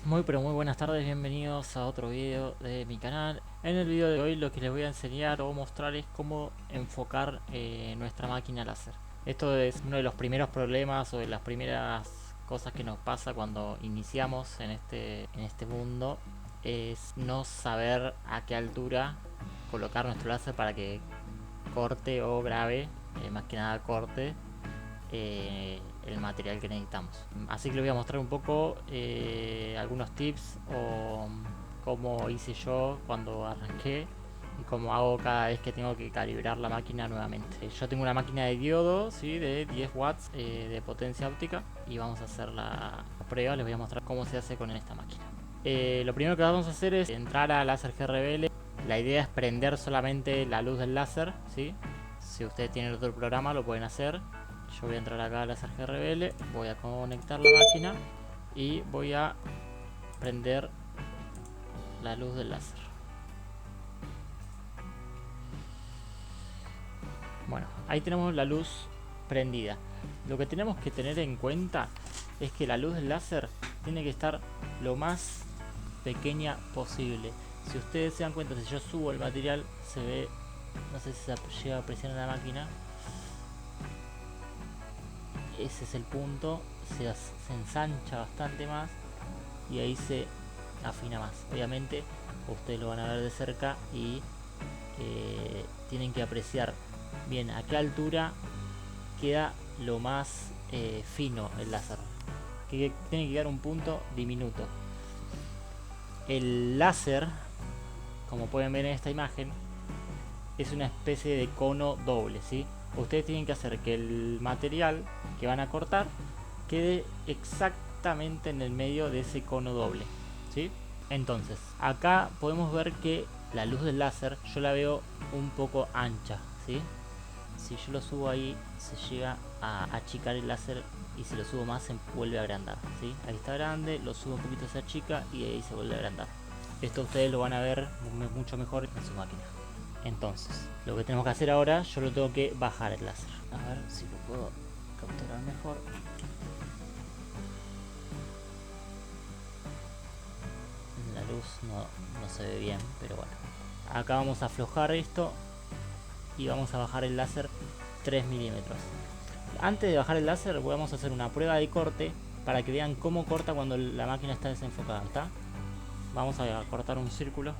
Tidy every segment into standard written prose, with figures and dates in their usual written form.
Muy pero muy buenas tardes, bienvenidos a otro video de mi canal. En el video de hoy lo que les voy a enseñar o mostrar es cómo enfocar nuestra máquina láser. Esto es uno de los primeros problemas o de las primeras cosas que nos pasa cuando iniciamos en este mundo, es no saber a qué altura colocar nuestro láser para que corte o grabe, más que nada corte el material que necesitamos. Así que les voy a mostrar un poco algunos tips o cómo hice yo cuando arranqué y cómo hago cada vez que tengo que calibrar la máquina nuevamente. Yo tengo una máquina de diodo, ¿sí? De 10 watts de potencia óptica, y vamos a hacer la prueba. Les voy a mostrar cómo se hace con esta máquina. Lo primero que vamos a hacer es entrar a Láser GRBL. La idea es prender solamente la luz del láser, ¿sí? Si ustedes tienen otro programa lo pueden hacer. Yo voy a entrar acá a Láser GRBL, voy a conectar la máquina y voy a prender la luz del láser. Bueno, ahí tenemos la luz prendida. Lo que tenemos que tener en cuenta es que la luz del láser tiene que estar lo más pequeña posible. Si ustedes se dan cuenta, si yo subo el material, se ve, no sé si se llega a apreciar en la máquina, ese es el punto, se ensancha bastante más y ahí se afina más. Obviamente ustedes lo van a ver de cerca y tienen que apreciar bien a qué altura queda lo más fino el láser, que tiene que quedar un punto diminuto. El láser, como pueden ver en esta imagen, es una especie de cono doble, ¿sí? Ustedes tienen que hacer que el material que van a cortar quede exactamente en el medio de ese cono doble, ¿sí? Entonces, acá podemos ver que la luz del láser yo la veo un poco ancha, ¿sí? Si yo lo subo ahí, se llega a achicar el láser, y si lo subo más se vuelve a agrandar, ¿sí? Ahí está grande, lo subo un poquito, se achica y ahí se vuelve a agrandar. Esto ustedes lo van a ver mucho mejor en su máquina. Entonces, lo que tenemos que hacer ahora, yo lo tengo que bajar el láser. A ver si lo puedo capturar mejor. La luz no se ve bien, pero bueno. Acá vamos a aflojar esto y vamos a bajar el láser 3 milímetros. Antes de bajar el láser vamos a hacer una prueba de corte para que vean cómo corta cuando la máquina está desenfocada, ¿está? Vamos a cortar un círculo.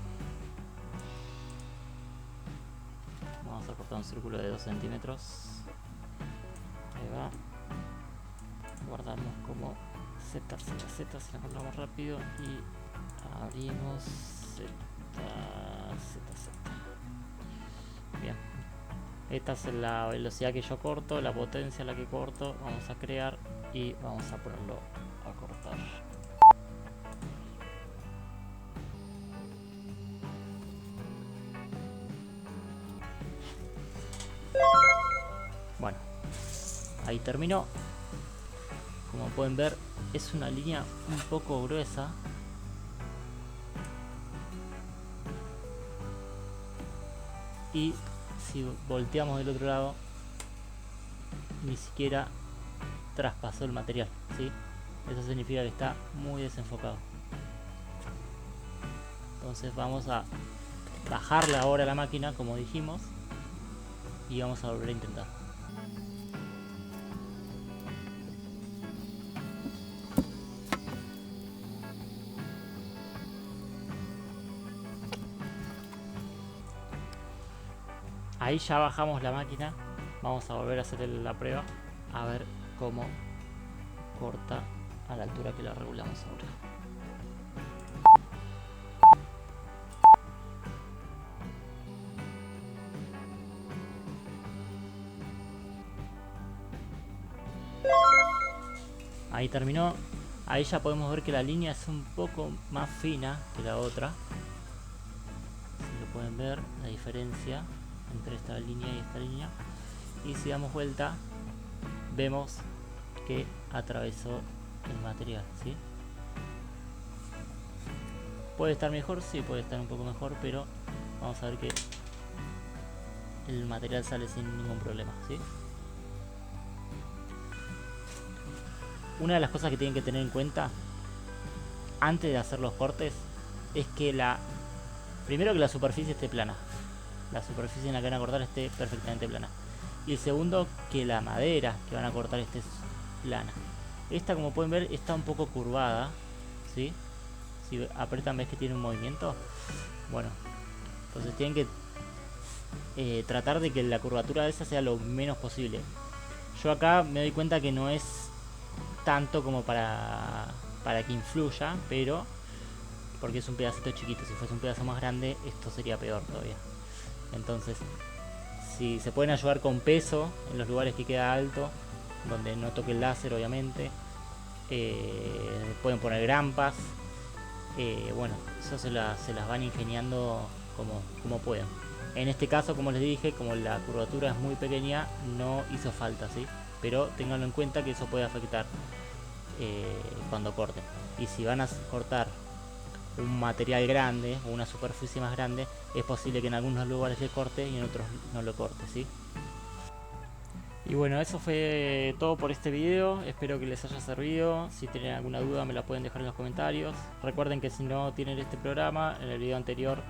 Vamos a cortar un círculo de 2 centímetros. Ahí va. Guardamos como Z, si la encontramos rápido, y abrimos Z. Bien. Esta es la velocidad que yo corto, la potencia a la que corto. Vamos a crear y vamos a ponerlo a cortar. Bueno, ahí terminó. Como pueden ver, es una línea un poco gruesa. Y si volteamos del otro lado, ni siquiera traspasó el material, ¿sí? Eso significa que está muy desenfocado. Entonces vamos a bajarle ahora a la máquina, como dijimos, y vamos a volver a intentar. Ahí ya bajamos la máquina. Vamos a volver a hacer la prueba, a ver cómo corta a la altura que la regulamos ahora. Ahí terminó. Ahí ya podemos ver que la línea es un poco más fina que la otra. Si lo pueden ver, la diferencia entre esta línea y esta línea. Y si damos vuelta, vemos que atravesó el material, ¿sí? Puede estar mejor, sí, puede estar un poco mejor, pero vamos a ver que el material sale sin ningún problema, ¿sí? Una de las cosas que tienen que tener en cuenta antes de hacer los cortes es que primero que la superficie esté plana, la superficie en la que van a cortar esté perfectamente plana, y el segundo que la madera que van a cortar esté plana. Esta, como pueden ver, está un poco curvada, ¿sí? Si apretan, ves que tiene un movimiento. Bueno, entonces tienen que tratar de que la curvatura de esa sea lo menos posible. Yo acá me doy cuenta que no es tanto como para que influya, pero porque es un pedacito chiquito. Si fuese un pedazo más grande, esto sería peor todavía. Entonces, si se pueden ayudar con peso en los lugares que queda alto, donde no toque el láser, obviamente, pueden poner grampas. Bueno, eso se las van ingeniando como puedan. En este caso, como les dije, como la curvatura es muy pequeña, no hizo falta, ¿sí? Pero ténganlo en cuenta que eso puede afectar cuando corten. Y si van a cortar un material grande o una superficie más grande, es posible que en algunos lugares le corte y en otros no lo corte, ¿sí? Y bueno, eso fue todo por este video. Espero que les haya servido. Si tienen alguna duda me la pueden dejar en los comentarios. Recuerden que si no tienen este programa, en el video anterior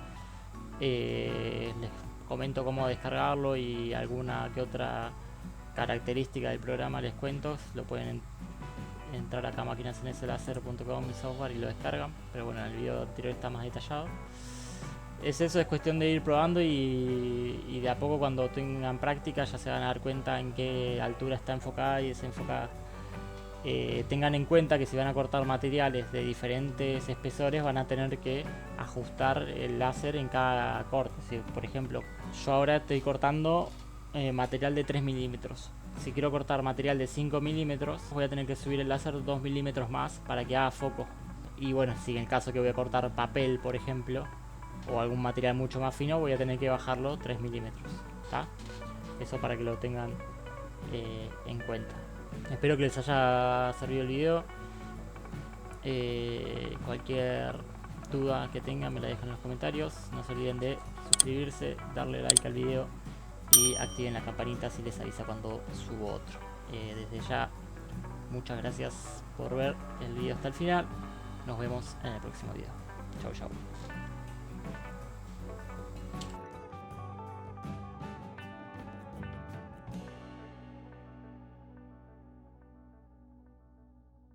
les comento cómo descargarlo y alguna que otra característica del programa les cuento. Lo pueden entrar acá a maquinasnsláser.com el software y lo descargan, pero bueno, en el video anterior está más detallado. Es cuestión de ir probando y de a poco, cuando tengan práctica, ya se van a dar cuenta en qué altura está enfocada y desenfocada. Tengan en cuenta que si van a cortar materiales de diferentes espesores, van a tener que ajustar el láser en cada corte. Si, por ejemplo, yo ahora estoy cortando material de 3 milímetros. Si quiero cortar material de 5 milímetros, voy a tener que subir el láser 2 milímetros más para que haga foco. Y bueno, si en caso que voy a cortar papel, por ejemplo, o algún material mucho más fino, voy a tener que bajarlo 3 milímetros. ¿Está? Eso para que lo tengan en cuenta. Espero que les haya servido el video. Cualquier duda que tengan me la dejan en los comentarios. No se olviden de suscribirse, darle like al video y activen la campanita si les avisa cuando subo otro. Desde ya, muchas gracias por ver el video hasta el final. Nos vemos en el próximo video. Chau, chau.